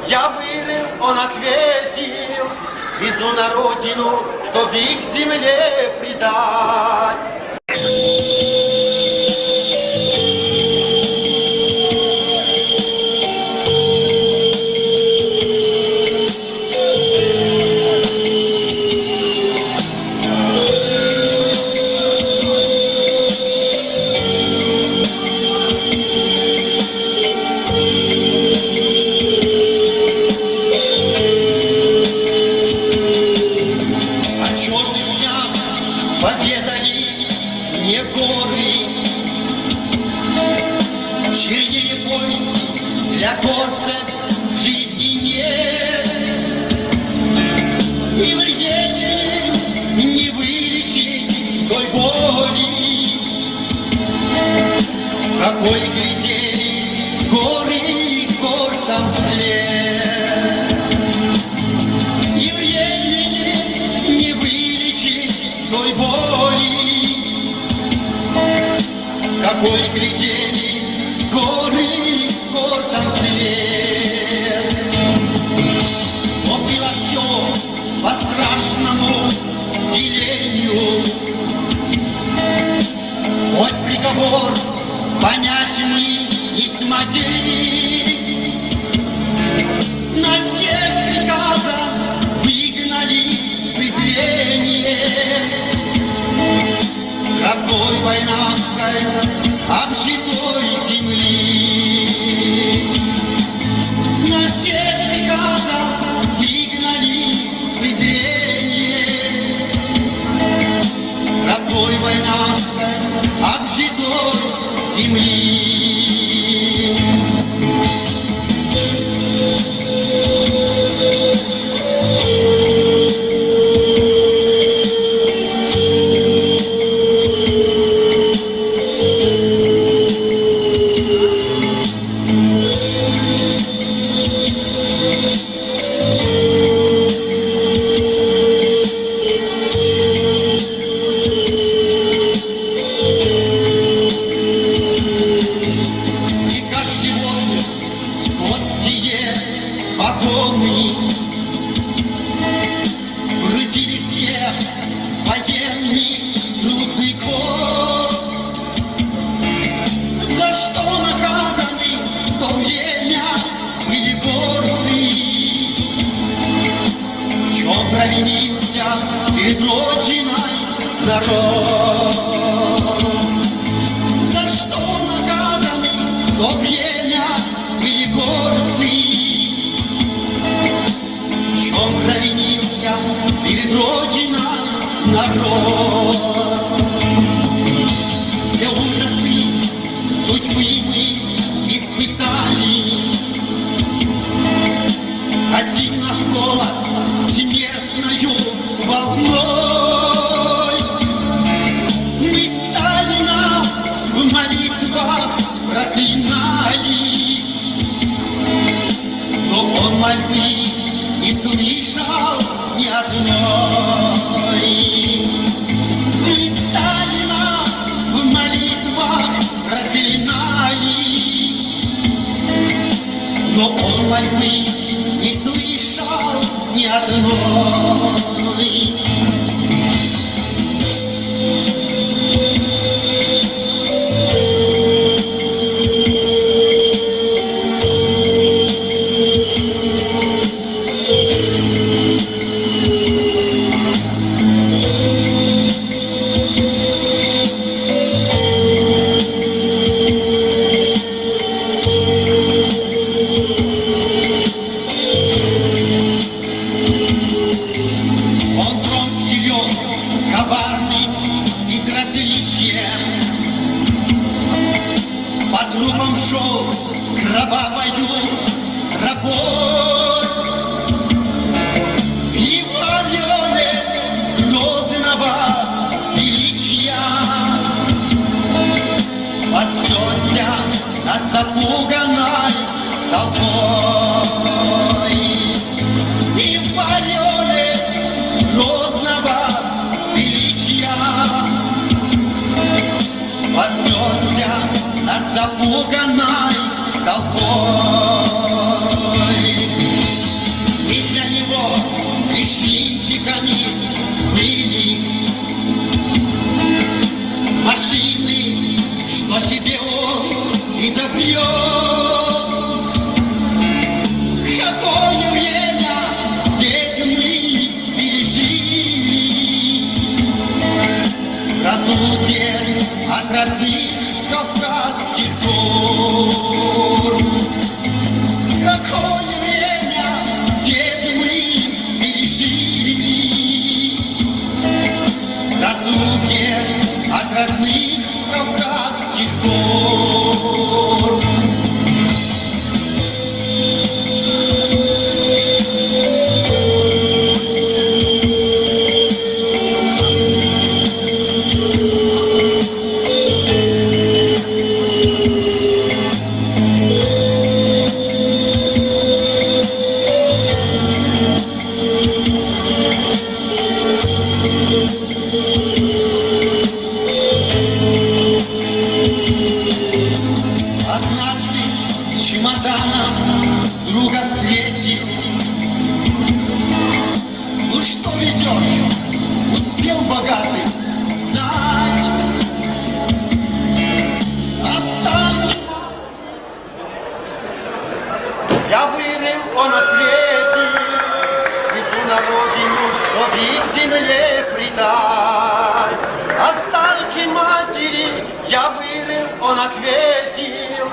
я вырыл, он ответил, везу на родину, чтоб их земле предать. Для горцев жизни нет, и времени не вылечить той боли, с какой глядели горы горцам вслед. И времени не вылечить той боли, с какой глядели горы горцам вслед. Но было все по страшному делению, хоть приговор понять мы не смогли. На всех приказов выгнали презрение, с родной войнавской обжитой земли. На всех приказов выгнали презрение, с родной войнавской обжитой земли. Грузили всех военный трудный год, за что наказаны в то время были горцы, в чем провинился перед Родиной народ. За что наказаны в то время были горцы, в чем провинился перед Родиной народ. Все ужасы судьбы мы испытали, гасил наш голод смертною волной. Мы Сталина в молитвах проклинали, но он мольбы не слышал ни одной. Мы Сталина в молитвах проклинали, но он мольбы не слышал ни одной. По трупам шел кровавою тропой, и в ореле грозного величия вознесся над запуганной толпой. И в ореле грозного величия вознесся над запуганной толпой. от родных кавказских гор. Какое время, деды, мы пережили в разлуке от родных кавказских гор. Однажды с чемоданом друга встретил. Ну что везешь, успел богатый стать. Останься. Я вырыл, он ответил, везу на родину, чтоб их земле предать. От стальки матери я вырыл, он ответил,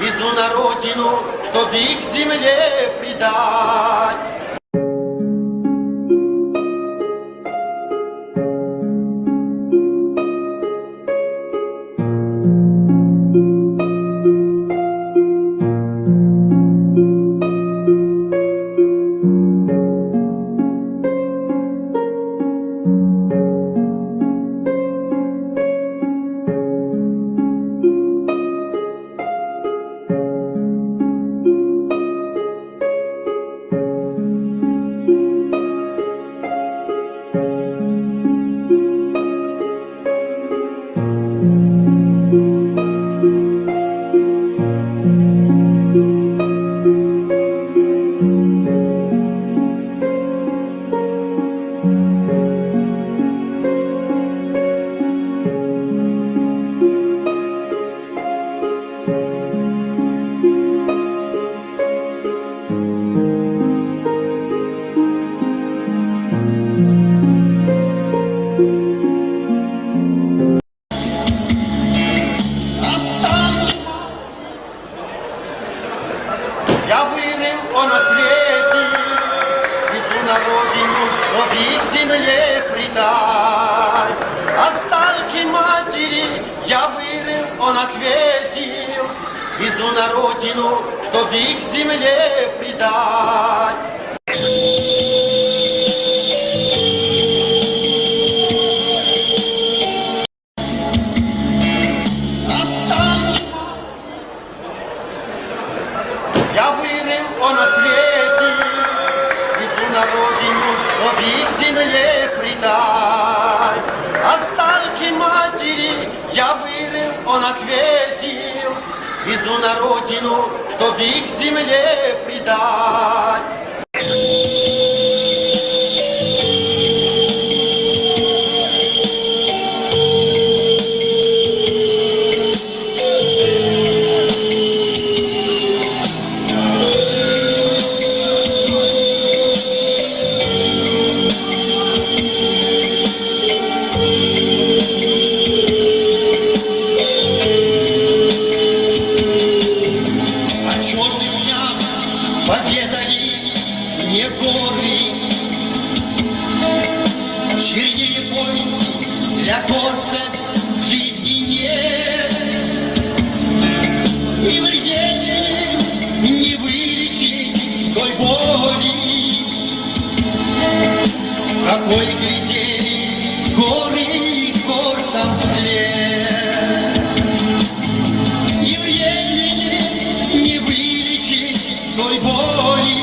везу на родину, чтоб их земле предать. Я вырыл, он ответил, везу на родину, чтоб их земле предать. От стальки матери я вырыл, он ответил, везу на родину, чтоб их земле предать. Я вырыл, он ответил, везу на родину, чтоб их земле предать. От стальки матери я вырыл, он ответил, везу на родину, чтоб их земле предать. Поведали мне горы, чернее повести для горцев жизни нет. Ни времени не вылечить той боли, с какой глядели горы горцам вслед. Ни времени не вылечить той боли,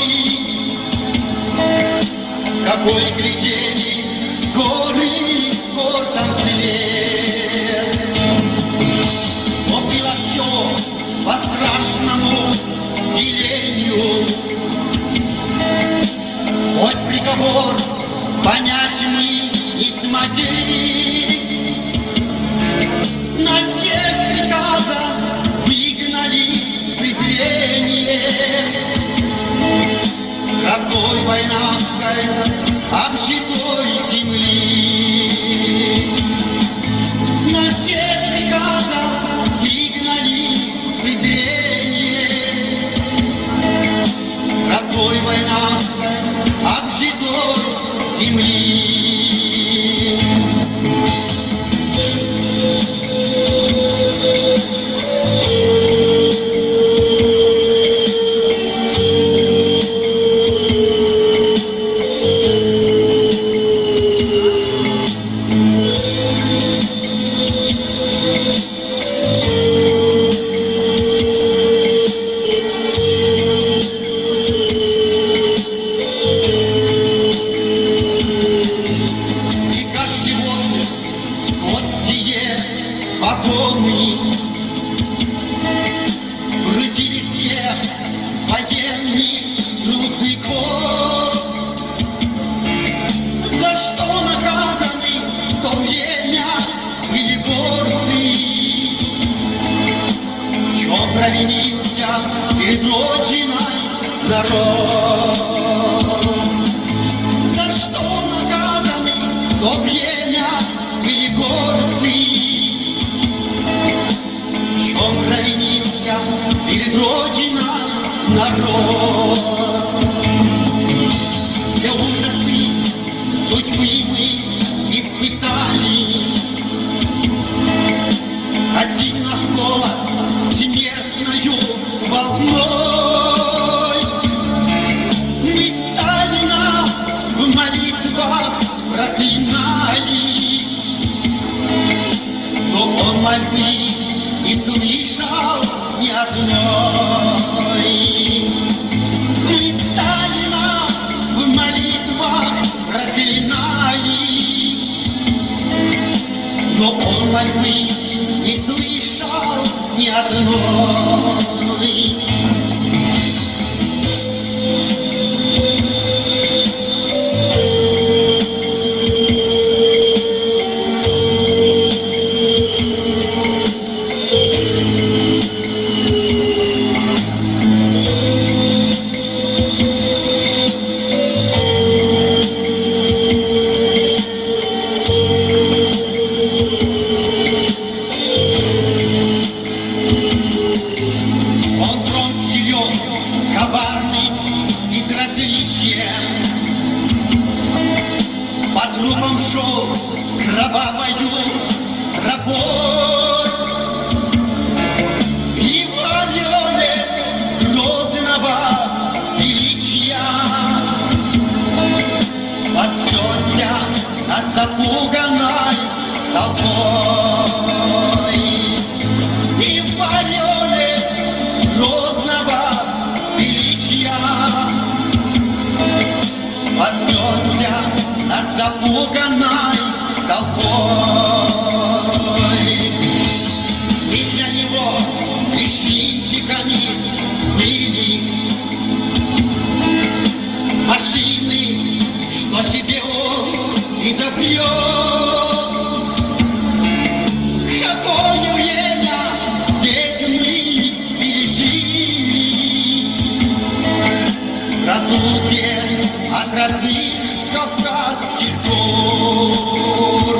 какой глядели горы горцам вслед. Но было все по страшному велению, хоть приговор понять мы не смогли. На всех приказах выгнали презрение, родной войнавской обжитой земли. На всех приказах Стратой война обжитой земли. Вагоны грузили все военный трудный год. За что наказаны в то время были горцы? В чем провинился перед Родиной народ? За что наказаны в то время были горцы? Он провинился перед Родиной народ. Все ужасы судьбы мы испытали, Осень наш голод смертною волной. Мы Сталина в молитвах проклинали, но он мольбы не слышал ни одной. Мы Сталина в молитвах проклинали, но он мольбы не слышал ни одной. По трупам шел кровавою тропой, и в ореле грозного величия вознесся над запуганной толпой. И в ореле грозного величия вознесся над запуганной толпой. И для него лишь винтиками были машины, что себе он изобрел. Какое время бедные пережили в разлуке от родных кавказских гор.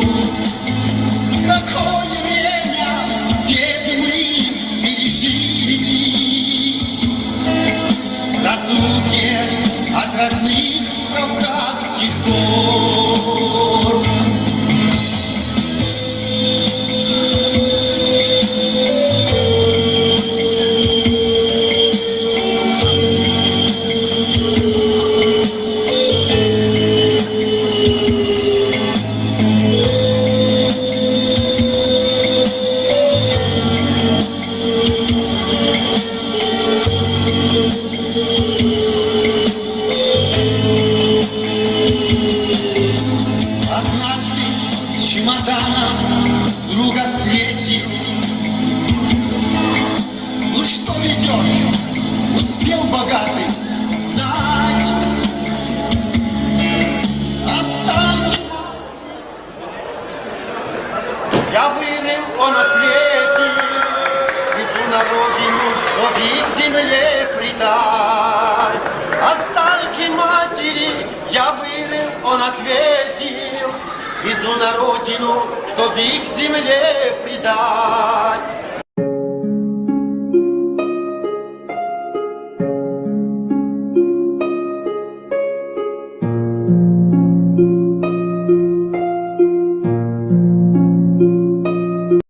Какое время беды мы пережили в разлуке от родных кавказских гор. Однажды с чемоданом друга встретил. Ну что везешь? Успел богатый знать. Останься. Я вырыл, он ответил, везу на родину, чтоб их земле предать. От стальки матери я вырыл, он ответил, везу на родину, чтоб их земле предать.